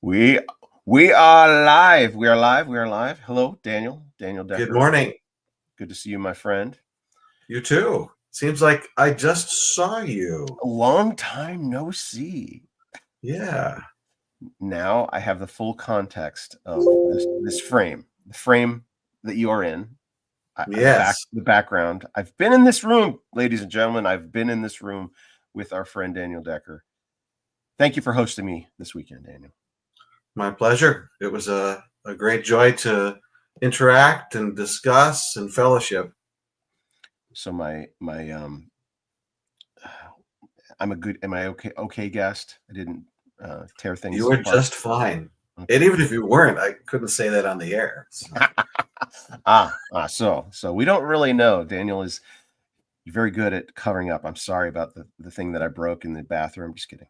We we are live. We are live. We are live. Hello, Daniel. Daniel Decker. Good morning. Good to see you, my friend. You too. Seems like I just saw you. A long time no see. Yeah. Now I have the full context of this frame, the frame that you are in. Yes. The background. I've been in this room, ladies and gentlemen. I've been in this room with our friend Daniel Decker. Thank you for hosting me this weekend, Daniel. My pleasure. It was a great joy to interact and discuss and fellowship. So am I okay guest? I didn't tear things You were apart. just fine. Okay. And even if you weren't, I couldn't say that on the air. So. So we don't really know. Daniel is very good at covering up. I'm sorry about the thing that I broke in the bathroom. Just kidding.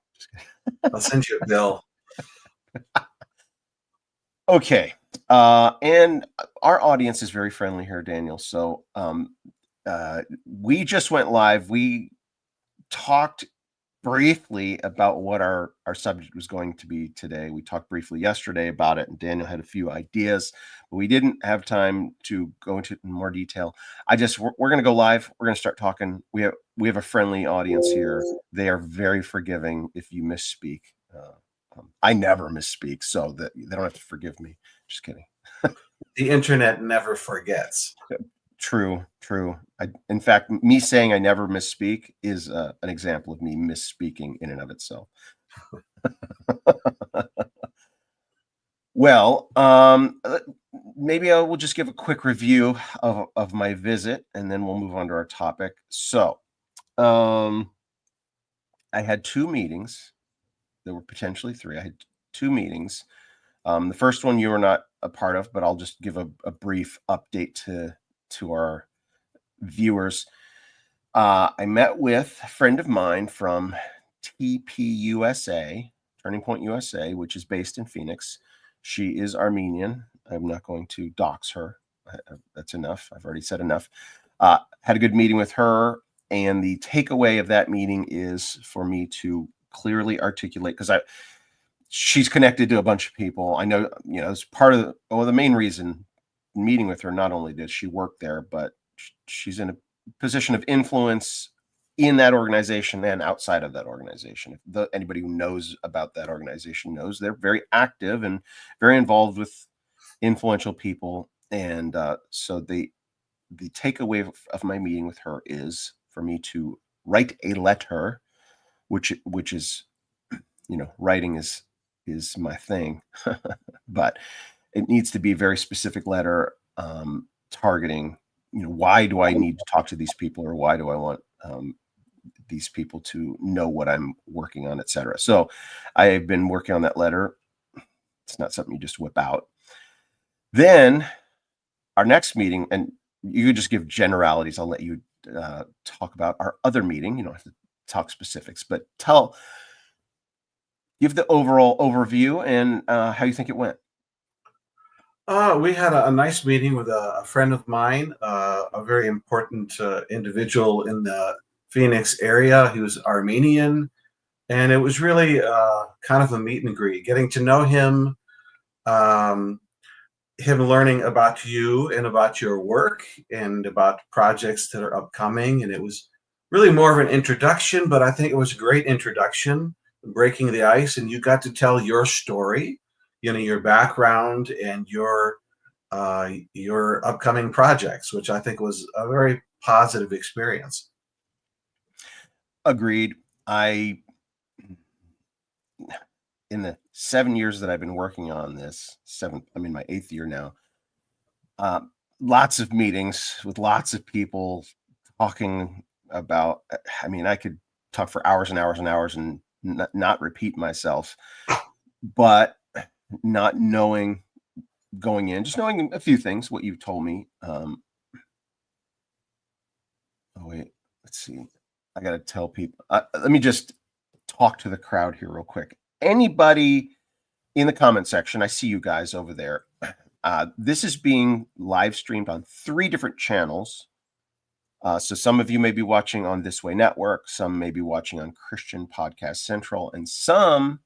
I'll send you a bill. Okay. And our audience is very friendly here, Daniel. So we just went live. We talked briefly about what our subject was going to be today. We talked briefly yesterday about it, and Daniel had a few ideas, but we didn't have time to go into more detail. We're going to go live. We're going to start talking. We have a friendly audience here. They are very forgiving if you misspeak. I never misspeak, so that they don't have to forgive me. Just kidding. The internet never forgets. True. In fact, me saying I never misspeak is an example of me misspeaking in and of itself. Well, maybe I will just give a quick review of my visit, and then we'll move on to our topic. So, I had two meetings. There were potentially three. I had two meetings. The first one you were not a part of, but I'll just give a brief update to our viewers. I met with a friend of mine from TPUSA, Turning Point USA, which is based in Phoenix. She is Armenian. I'm not going to dox her. That's enough. I've already said enough. Had a good meeting with her, and the takeaway of that meeting is for me to clearly articulate, because she's connected to a bunch of people. I know, it's part of the main reason meeting with her. Not only did she work there, but she's in a position of influence in that organization and outside of that organization. If anybody who knows about that organization knows they're very active and very involved with influential people. And so the takeaway of my meeting with her is for me to write a letter, which is, writing is my thing, but it needs to be a very specific letter, targeting, why do I need to talk to these people, or why do I want these people to know what I'm working on, etc. So I've been working on that letter. It's not something you just whip out. Then our next meeting, and you just give generalities. I'll let you talk about our other meeting. You don't have to talk specifics, but give the overall overview and how you think it went. We had a nice meeting with a friend of mine, a very important individual in the Phoenix area. He was Armenian, and it was really kind of a meet and greet, getting to know him, him learning about you and about your work and about projects that are upcoming. And it was really more of an introduction, but I think it was a great introduction, breaking the ice, and you got to tell your story, your background and your upcoming projects, which I think was a very positive experience. Agreed. In the 7 years that I've been working on this, I'm in my 8th year now. Lots of meetings with lots of people talking about. I could talk for hours and hours and hours and not repeat myself, but not knowing going in, just knowing a few things, what you've told me. Oh wait, let's see. I got to tell people. Let me just talk to the crowd here real quick. Anybody in the comment section, I see you guys over there. This is being live streamed on 3 different channels. So some of you may be watching on This Way Network, some may be watching on Christian Podcast Central, and some,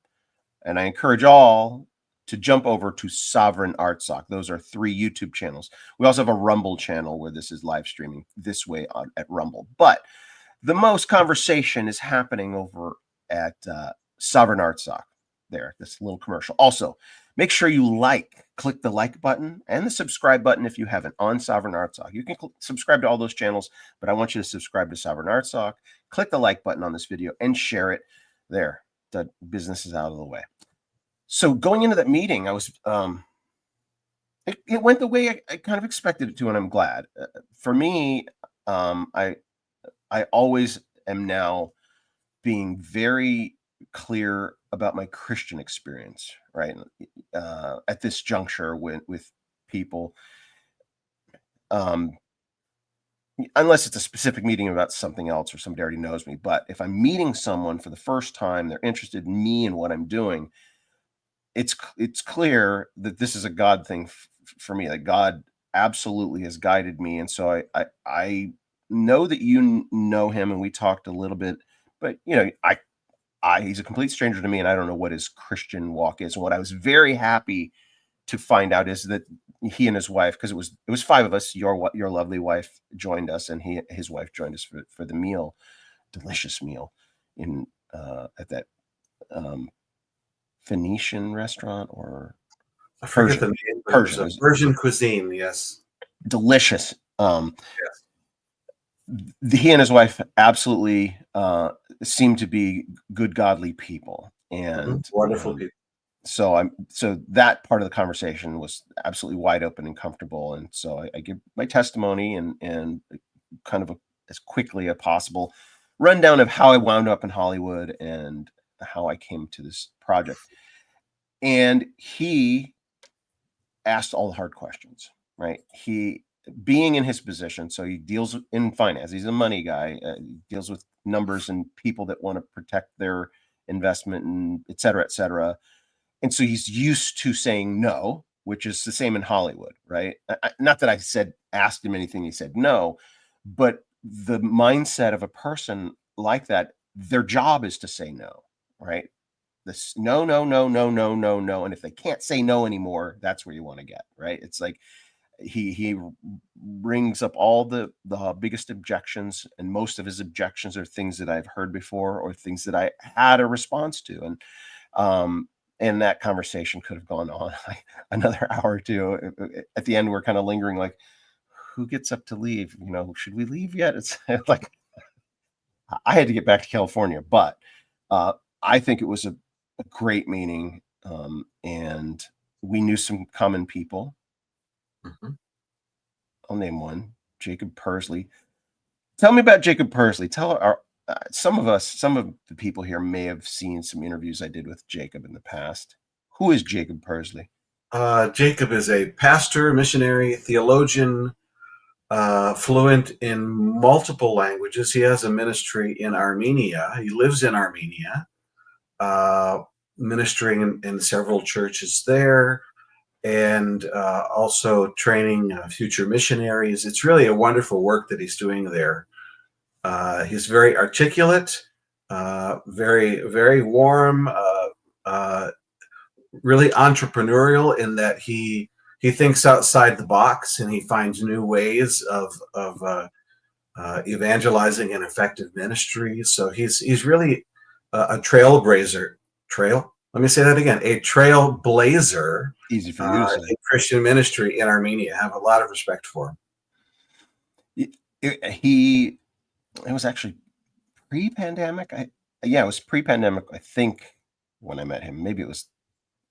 and I encourage all to jump over to Sovereign Artsakh. Those are 3 YouTube channels. We also have a Rumble channel where this is live streaming this way at Rumble. But the most conversation is happening over at Sovereign Artsakh. There, this little commercial. Also, make sure you click the like button and the subscribe button if you haven't on Sovereign Artsakh. You can subscribe to all those channels, but I want you to subscribe to Sovereign Artsakh. Click the like button on this video and share it. There, the business is out of the way. So going into that meeting, I was it went the way I kind of expected it to, and I'm glad. For me, I always am now being very clear about my Christian experience, right? At this juncture with people, unless it's a specific meeting about something else or somebody already knows me. But if I'm meeting someone for the first time, they're interested in me and what I'm doing, it's clear that this is a God thing for me. That God absolutely has guided me, and so I know that you know him, and we talked a little bit, but he's a complete stranger to me, and I don't know what his Christian walk is. And what I was very happy to find out is that he and his wife, because it was 5 of us, your lovely wife joined us, and his wife joined us for the meal, delicious meal in at that Phoenician restaurant, or I forget the name. Persian cuisine, yes. Delicious. Yes. He and his wife absolutely seem to be good, godly people, and wonderful people. So that part of the conversation was absolutely wide open and comfortable, and so I give my testimony and kind of as quickly as possible rundown of how I wound up in Hollywood and how I came to this project. And he asked all the hard questions, right? He, being in his position, so he deals in finance. He's a money guy. He deals with numbers and people that want to protect their investment and et cetera, et cetera. And so he's used to saying no, which is the same in Hollywood, right? Not that I asked him anything, he said no, but the mindset of a person like that, their job is to say no, right? This no, no, no, no, no, no, no. And if they can't say no anymore, that's where you want to get, right? It's like he brings up all the biggest objections, and most of his objections are things that I've heard before or things that I had a response to. And that conversation could have gone on like another hour or two. At the end, we're kind of lingering, like, who gets up to leave? Should we leave yet? It's like I had to get back to California, but I think it was a great meeting, and we knew some common people. I'll name one, Jacob Persley. Tell me about Jacob Persley. Some of the people here may have seen some interviews I did with Jacob in the past. Who is Jacob Persley? Jacob is a pastor, missionary, theologian, fluent in multiple languages. He has a ministry in Armenia. He lives in Armenia, ministering in several churches there, and also training future missionaries. It's really a wonderful work that he's doing there. He's very articulate, very, very warm, really entrepreneurial in that he thinks outside the box, and he finds new ways of evangelizing an effective ministry. So he's really a trailblazer. Let me say that again. A trailblazer. Easy for you to say. In Christian ministry in Armenia. I have a lot of respect for him. It was actually pre-pandemic. It was pre-pandemic, I think, when I met him. Maybe it was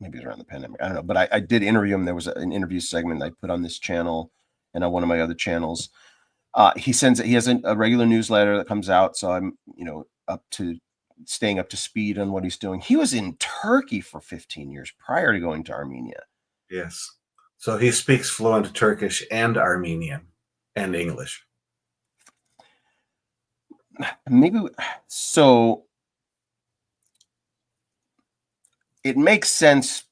around the pandemic. I don't know. But I did interview him. There was an interview segment I put on this channel and on one of my other channels. He has a regular newsletter that comes out, so I'm staying up to speed on what he's doing. He was in Turkey for 15 years prior to going to Armenia. Yes. So he speaks fluent Turkish and Armenian and English. Maybe so. It makes sense,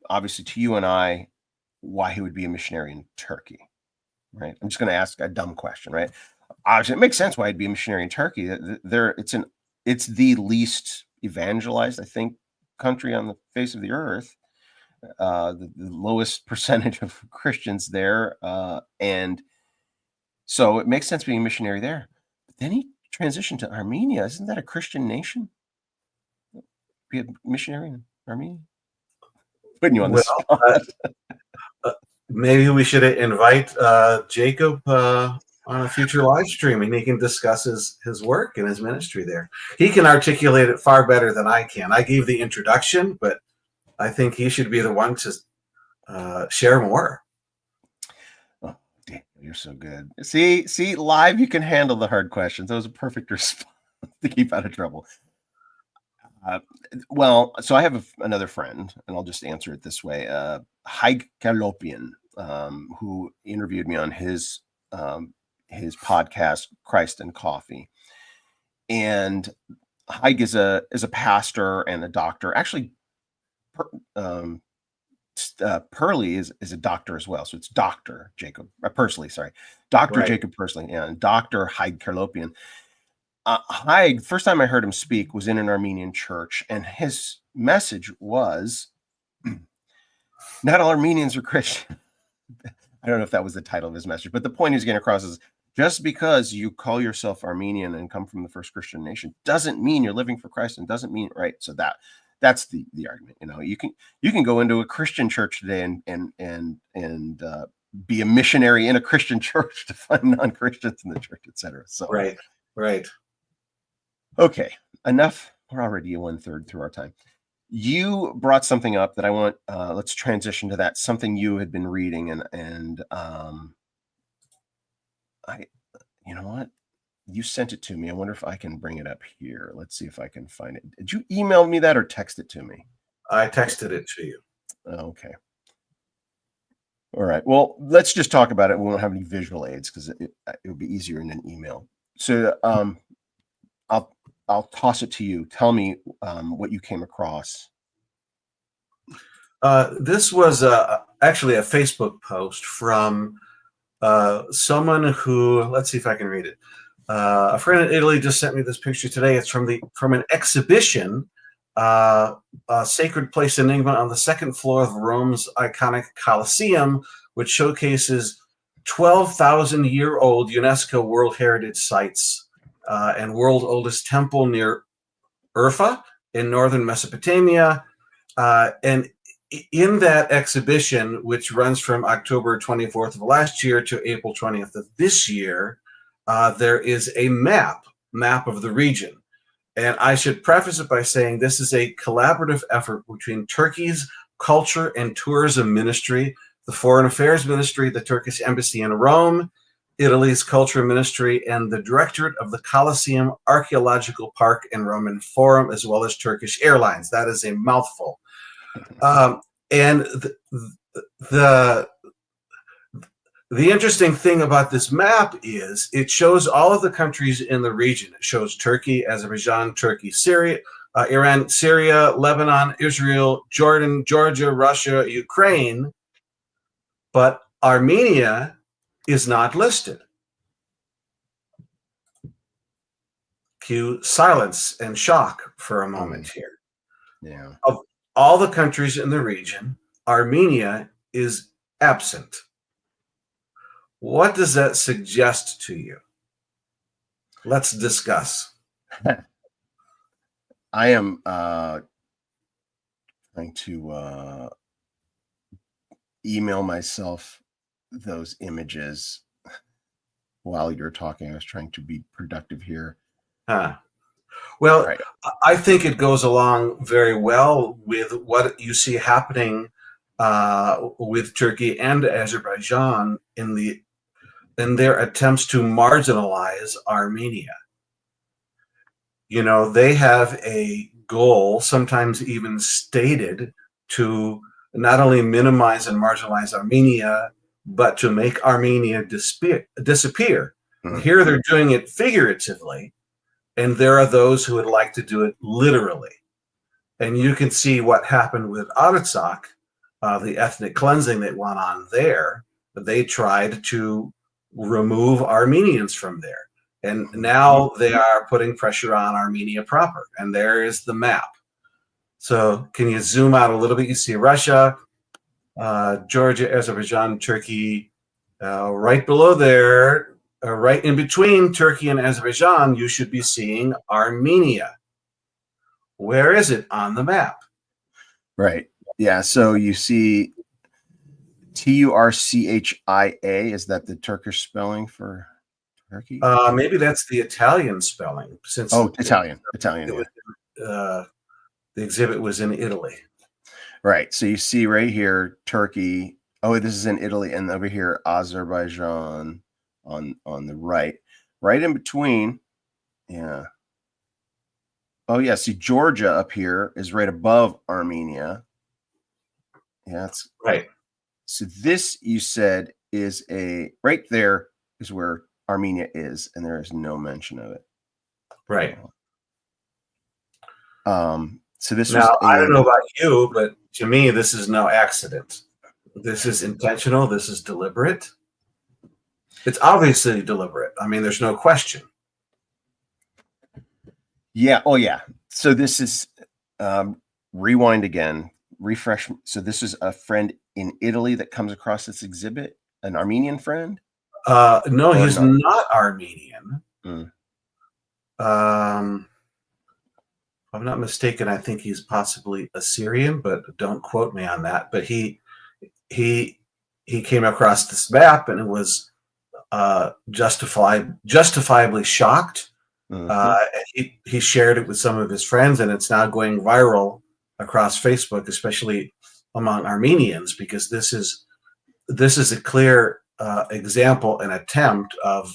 obviously, to you and I, why he would be a missionary in Turkey, right? I'm just going to ask a dumb question, right? Obviously, it makes sense why he'd be a missionary in Turkey. It's the least evangelized, I think, country on the face of the earth. the lowest percentage of Christians there, and so it makes sense being a missionary there. But then he transitioned to Armenia. Isn't that a Christian nation? Be a missionary in Armenia? Putting you on the Well, spot. maybe we should invite Jacob on a future live stream, and he can discuss his work and his ministry there. He can articulate it far better than I can. I gave the introduction, but I think he should be the one to share more. Oh, damn, you're so good. See, live you can handle the hard questions. That was a perfect response to keep out of trouble. Well, so I have another friend, and I'll just answer it this way. Haig Kalopian, who interviewed me on his podcast, Christ and Coffee. And Haig is a pastor and a doctor. Actually, Pearly is a doctor as well. So it's Dr. Jacob Pursley, sorry. Dr. Right. Jacob Pursley, and Dr. Haig Kalopian. Haig, first time I heard him speak was in an Armenian church, and his message was, not all Armenians are Christian. I don't know if that was the title of his message, but the point he's getting across is, just because you call yourself Armenian and come from the first Christian nation doesn't mean you're living for Christ, and doesn't mean, right? So that's the argument. You can go into a Christian church today and be a missionary in a Christian church to find non-Christians in the church, etc. So Right. Okay, enough. We're already 1/3 through our time. You brought something up that I want. Let's transition to that. Something you had been reading, and you know what? You sent it to me. I wonder if I can bring it up here. Let's see if I can find it. Did you email me that or text it to me? I texted it to you. Okay. All right. Well, let's just talk about it. We won't have any visual aids because it will be easier in an email. So I'll toss it to you. Tell me what you came across. This was actually a Facebook post from someone who, let's see if I can read it. A friend in Italy just sent me this picture today. It's from an exhibition, a Sacred Place Enigma on the second floor of Rome's iconic Colosseum, which showcases 12,000-year-old UNESCO World Heritage Sites and world oldest temple near Urfa in northern Mesopotamia. And in that exhibition, which runs from October 24th of last year to April 20th of this year, there is a map of the region. And I should preface it by saying this is a collaborative effort between Turkey's Culture and Tourism Ministry, the Foreign Affairs Ministry, the Turkish Embassy in Rome, Italy's Culture Ministry, and the Directorate of the Colosseum Archaeological Park and Roman Forum, as well as Turkish Airlines. That is a mouthful. And the interesting thing about this map is it shows all of the countries in the region. It shows Turkey, Azerbaijan, Turkey, Syria, Iran, Syria, Lebanon, Israel, Jordan, Georgia, Russia, Ukraine, but Armenia is not listed. Cue silence and shock for a moment here. Yeah. Of all the countries in the region, Armenia is absent. What does that suggest to you? Let's discuss. I am trying to email myself those images while you're talking. I was trying to be productive here. Well, right. I think it goes along very well with what you see happening with Turkey and Azerbaijan in their attempts to marginalize Armenia. They have a goal, sometimes even stated, to not only minimize and marginalize Armenia, but to make Armenia disappear. Mm-hmm. Here they're doing it figuratively, and there are those who would like to do it literally. And you can see what happened with Artsakh, the ethnic cleansing that went on there. They tried to remove Armenians from there. And now they are putting pressure on Armenia proper. And there is the map. So can you zoom out a little bit? You see Russia, Georgia, Azerbaijan, Turkey. Right below there, right in between Turkey and Azerbaijan, you should be seeing Armenia. Where is it on the map? Right. Yeah. So you see Turchia. Is that the Turkish spelling for Turkey? Maybe that's the Italian spelling, since Italian. it Yeah. was, the exhibit was in Italy. Right. So you see right here, Turkey. Oh, this is in Italy, and over here, Azerbaijan on the right. Right in between. Yeah. Oh, yeah. See, Georgia up here is right above Armenia. Yeah, that's right. So this, you said, is right there is where Armenia is, and there is no mention of it. Right. So this now, was I don't know about you, but to me, this is no accident. This is intentional. This is deliberate. It's obviously deliberate. I mean, there's no question. Yeah. Oh, yeah. So this is rewind again, refresh. So this is a friend in Italy that comes across this exhibit, an Armenian friend? No, he's not Armenian. Mm. If I'm not mistaken, I think he's possibly Assyrian, but don't quote me on that. But he came across this map and was justifiably shocked. He shared it with some of his friends, and it's now going viral across Facebook, especially among Armenians, because this is a clear example, an attempt of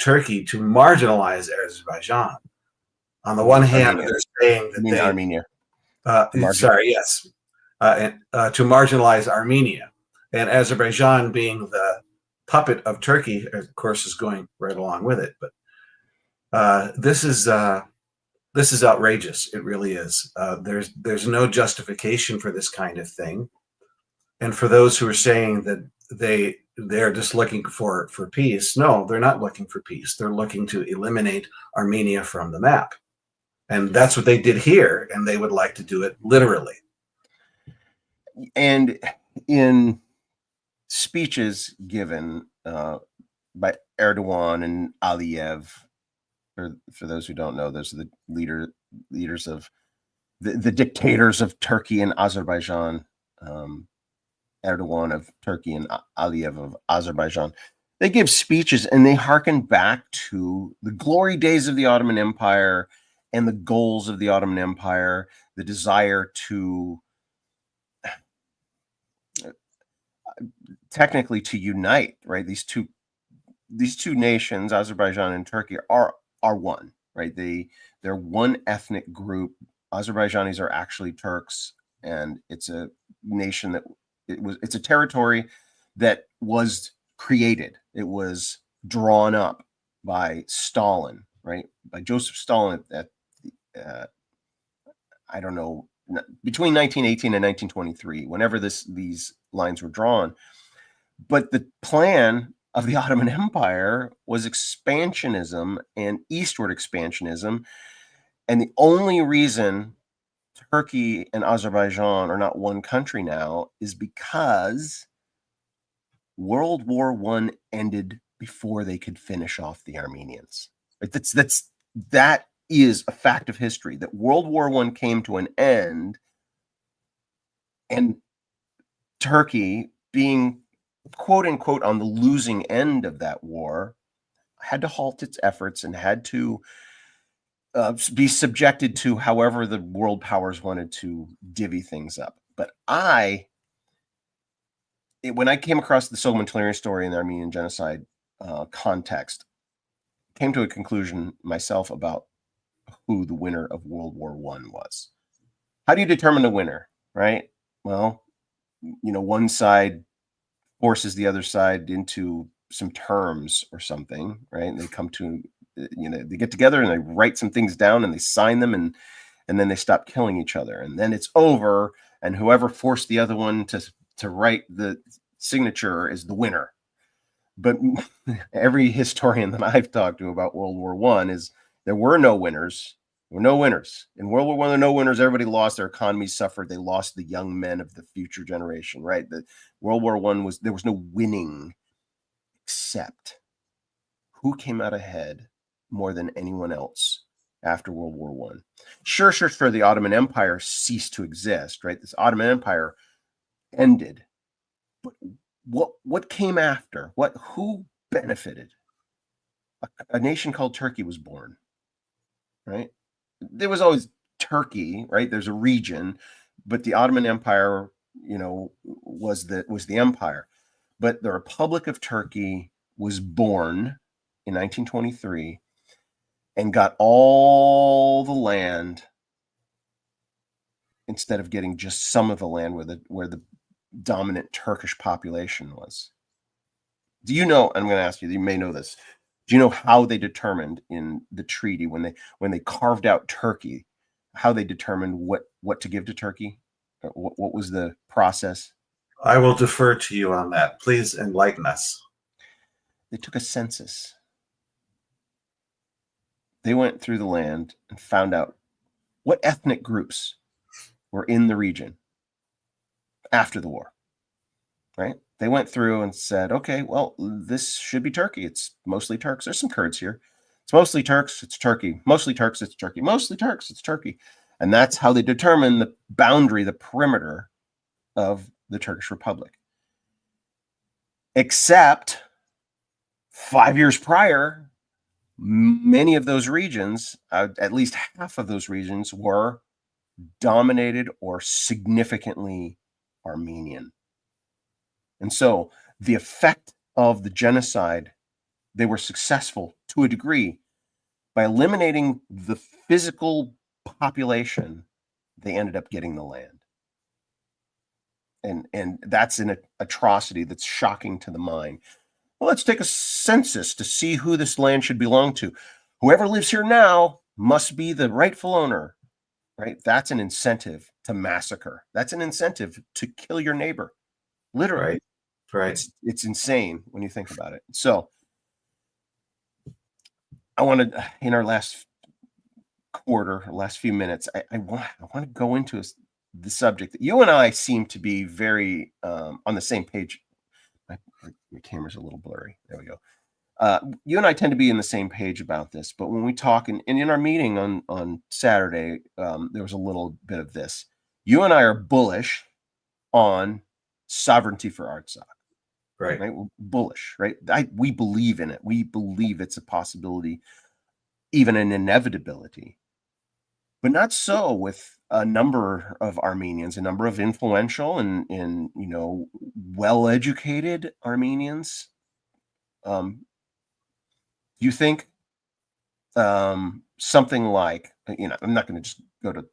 Turkey to marginalize Azerbaijan. On the one hand, they're saying that Armenia. Sorry, yes, to marginalize Armenia, and Azerbaijan, being the puppet of Turkey, of course, is going right along with it. But this is outrageous. It really is. There's no justification for this kind of thing. And for those who are saying that they're just looking for peace, no, they're not looking for peace. They're looking to eliminate Armenia from the map. And that's what they did here, and they would like to do it literally. And in speeches given by Erdogan and Aliyev, for those who don't know, those are the leaders of the dictators of Turkey and Azerbaijan, Erdogan of Turkey and Aliyev of Azerbaijan. They give speeches and they hearken back to the glory days of the Ottoman Empire and the goals of the Ottoman Empire, the desire to technically to unite, right? These two nations, Azerbaijan and Turkey, are one, right? They're one ethnic group. Azerbaijanis are actually Turks, and it's a nation that it's a territory that was created. It was drawn up by Stalin, right? By Joseph Stalin at I don't know, between 1918 and 1923, whenever these lines were drawn. But the plan of the Ottoman Empire was expansionism and eastward expansionism. And the only reason Turkey and Azerbaijan are not one country now is because World War I ended before they could finish off the Armenians. That is a fact of history, that World War I came to an end, and Turkey, being quote unquote on the losing end of that war, had to halt its efforts and had to be subjected to however the world powers wanted to divvy things up. But when I came across the Soghomon Tehlirian story in the Armenian genocide context, came to a conclusion myself about who the winner of World War I was. How do you determine a winner, right? Well, one side forces the other side into some terms or something, right? And they come to, they get together and they write some things down and they sign them, and then they stop killing each other, and then it's over. And whoever forced the other one to write the signature is the winner. But every historian that I've talked to about World War I is there were no winners. There were no winners. In World War I, there were no winners. Everybody lost. Their economies suffered. They lost the young men of the future generation, right? The World War I there was no winning, except who came out ahead more than anyone else after World War I? Sure. The Ottoman Empire ceased to exist, right? This Ottoman Empire ended. But what came after? Who benefited? A nation called Turkey was born, right? There was always Turkey, right? There's a region, but the Ottoman Empire, was the empire. But the Republic of Turkey was born in 1923 and got all the land instead of getting just some of the land where the dominant Turkish population was. Do you know? I'm going to ask you. You may know this. Do you know how they determined in the treaty when they carved out Turkey, how they determined what to give to Turkey? What was the process? I will defer to you on that. Please enlighten us. They took a census. They went through the land and found out what ethnic groups were in the region after the war, right? They went through and said, okay, well, this should be Turkey. It's mostly Turks. There's some Kurds here. It's mostly Turks. It's Turkey. Mostly Turks. It's Turkey. Mostly Turks. It's Turkey. And that's how they determine the boundary, the perimeter of the Turkish Republic. Except 5 years prior, many of those regions, at least half of those regions, were dominated or significantly Armenian. And so the effect of the genocide, they were successful to a degree by eliminating the physical population. They ended up getting the land. And that's an atrocity that's shocking to the mind. Well, let's take a census to see who this land should belong to. Whoever lives here now must be the rightful owner, right? That's an incentive to massacre. That's an incentive to kill your neighbor. Literally. Right. It's insane when you think about it. So I wanted, in our last few minutes, I want to go into the subject that you and I seem to be very on the same page. My camera's a little blurry. There we go. You and I tend to be in the same page about this, but when we talk, and in our meeting on Saturday, there was a little bit of this. You and I are bullish on sovereignty for Artsakh. Right. We're bullish, right? We believe in it. We believe it's a possibility, even an inevitability. But not so with a number of Armenians, a number of influential and well-educated Armenians. You think something like, I'm not going to just go to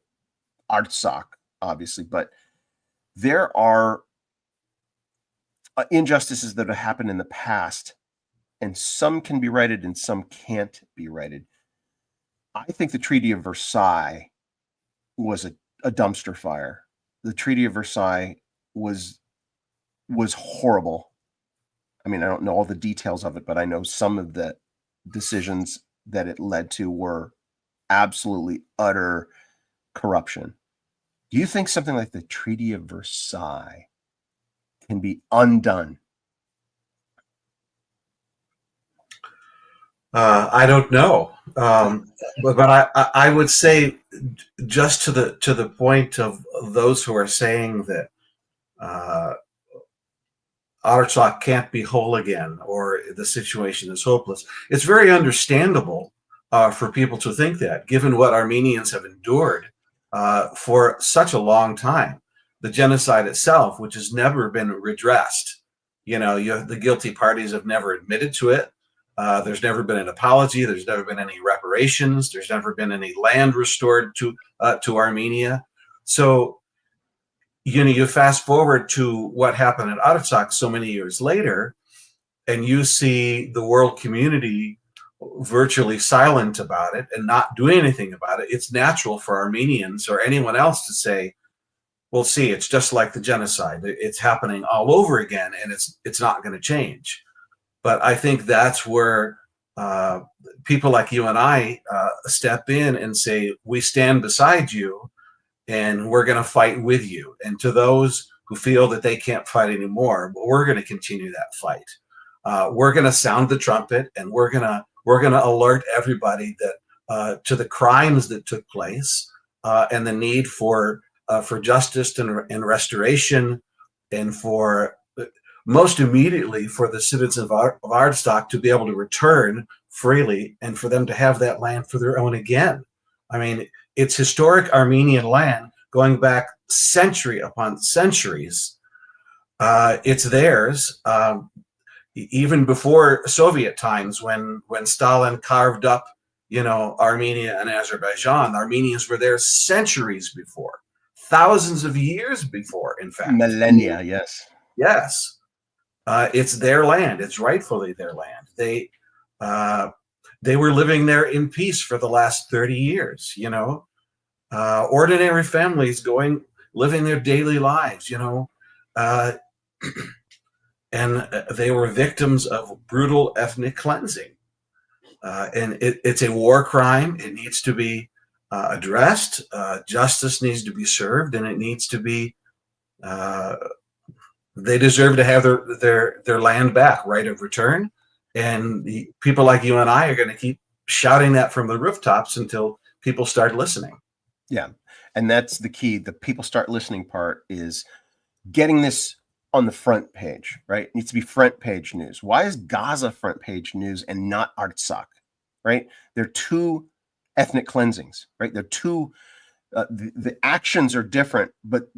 Artsakh, obviously, but there are injustices that have happened in the past, and some can be righted and some can't be righted. I think the Treaty of Versailles was a dumpster fire. The Treaty of Versailles was horrible. I mean, I don't know all the details of it, but I know some of the decisions that it led to were absolutely utter corruption. Do you think something like the Treaty of Versailles can be undone? I don't know, but I would say, just to the point of those who are saying that Artsakh can't be whole again, or the situation is hopeless. It's very understandable for people to think that, given what Armenians have endured for such a long time. The genocide itself, which has never been redressed. The guilty parties have never admitted to it. There's never been an apology. There's never been any reparations. There's never been any land restored to Armenia. So, you fast forward to what happened in Artsakh so many years later, and you see the world community virtually silent about it and not doing anything about it. It's natural for Armenians or anyone else to say, well, see, it's just like the genocide. It's happening all over again, and it's not going to change. But I think that's where people like you and I step in and say, we stand beside you and we're going to fight with you. And to those who feel that they can't fight anymore, we're going to continue that fight. We're going to sound the trumpet, and we're going to alert everybody that to the crimes that took place, and the need for justice and restoration, and for most immediately for the citizens of Artsakh to be able to return freely, and for them to have that land for their own again. I mean, it's historic Armenian land going back century upon centuries. It's theirs. Even before Soviet times, when Stalin carved up, Armenia and Azerbaijan, the Armenians were there centuries before, thousands of years before, in fact. Millennia, yes. Yes. It's their land. It's rightfully their land. They were living there in peace for the last 30 years, ordinary families living their daily lives, and they were victims of brutal ethnic cleansing. And it's a war crime. It needs to be addressed. Justice needs to be served, and it needs to be, they deserve to have their land back, right of return. And people like you and I are going to keep shouting that from the rooftops until people start listening. Yeah. And that's the key. The people start listening part is getting this on the front page, right? It needs to be front page news. Why is Gaza front page news and not Artsakh, right? They're two ethnic cleansings, right? They're two, the actions are different, but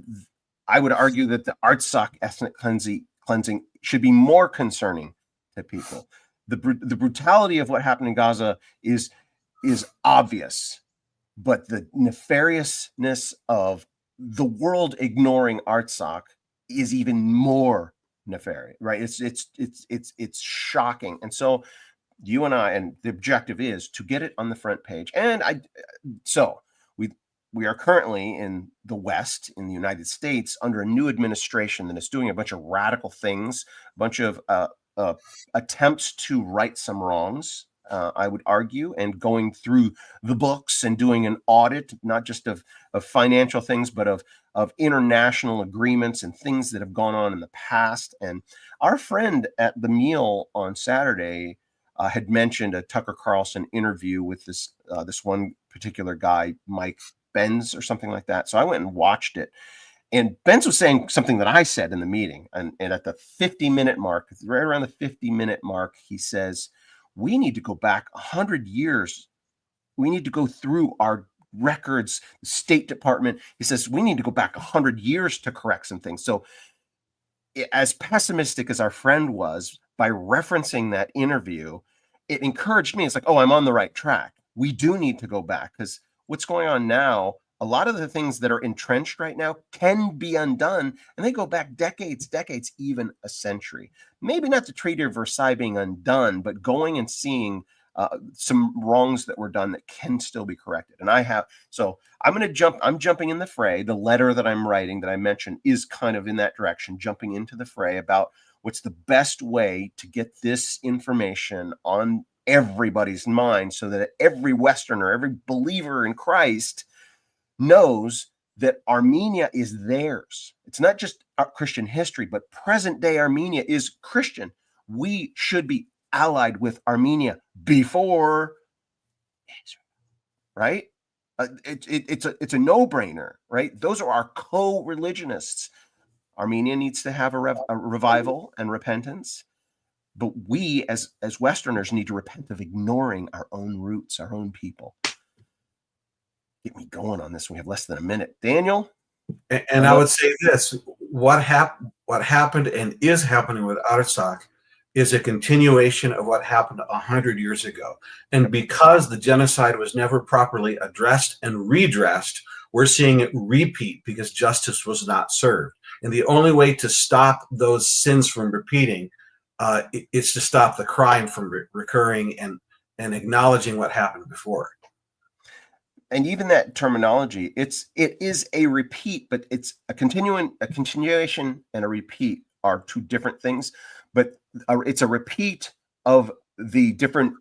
I would argue that the Artsakh ethnic cleansing should be more concerning to people. The brutality of what happened in Gaza is obvious, but the nefariousness of the world ignoring Artsakh is even more nefarious, right? It's shocking. And so you and I, and the objective is to get it on the front page. And we are currently in the West, in the United States, under a new administration that is doing a bunch of radical things, a bunch of attempts to right some wrongs, I would argue, and going through the books and doing an audit, not just of financial things, but of international agreements and things that have gone on in the past. And our friend at the meal on Saturday had mentioned a Tucker Carlson interview with this one particular guy, Mike Benz or something like that. So I went and watched it. And Benz was saying something that I said in the meeting. And at the 50-minute mark, right around the 50-minute mark, he says, we need to go back 100 years. We need to go through our records, the State Department. He says, we need to go back 100 years to correct some things. So as pessimistic as our friend was, by referencing that interview, it encouraged me. It's like, oh, I'm on the right track. We do need to go back, because what's going on now, a lot of the things that are entrenched right now can be undone, and they go back decades, even a century. Maybe not the Treaty of Versailles being undone, but going and seeing some wrongs that were done that can still be corrected. And I'm jumping in the fray. The letter that I'm writing that I mentioned is kind of in that direction, jumping into the fray about what's the best way to get this information on everybody's mind, so that every Westerner, every believer in Christ knows that Armenia is theirs. It's not just Christian history, but present day Armenia is Christian. We should be allied with Armenia before Israel, right? It's a no-brainer, right? Those are our co-religionists. Armenia needs to have a revival and repentance, but we as Westerners need to repent of ignoring our own roots, our own people. Get me going on this. We have less than a minute. Daniel? And I would say this, what happened and is happening with Artsakh is a continuation of what happened 100 years ago. And because the genocide was never properly addressed and redressed, we're seeing it repeat because justice was not served. And the only way to stop those sins from repeating is to stop the crime from recurring and acknowledging what happened before. And even that terminology, it is a repeat, but it's a continuation and a repeat are two different things. But it's a repeat of the different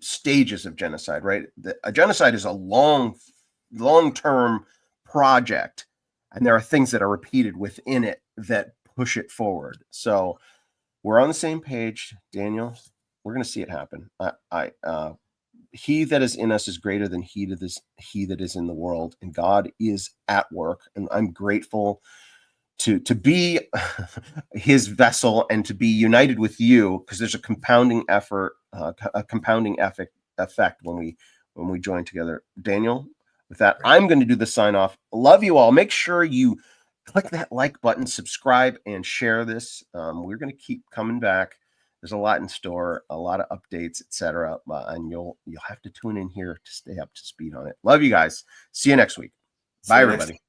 stages of genocide, right? A genocide is a long-term project, and there are things that are repeated within it that push it forward. So we're on the same page, Daniel. We're going to see it happen. He that is in us is greater than he that is in the world, and God is at work. And I'm grateful to be his vessel and to be united with you, because there's a compounding effect when we join together. Daniel, with that, I'm going to do the sign off. Love you all. Make sure you click that like button, subscribe, and share this. We're going to keep coming back. There's a lot in store, a lot of updates, etc. And you'll have to tune in here to stay up to speed on it. Love you guys. See you next week. Bye, everybody.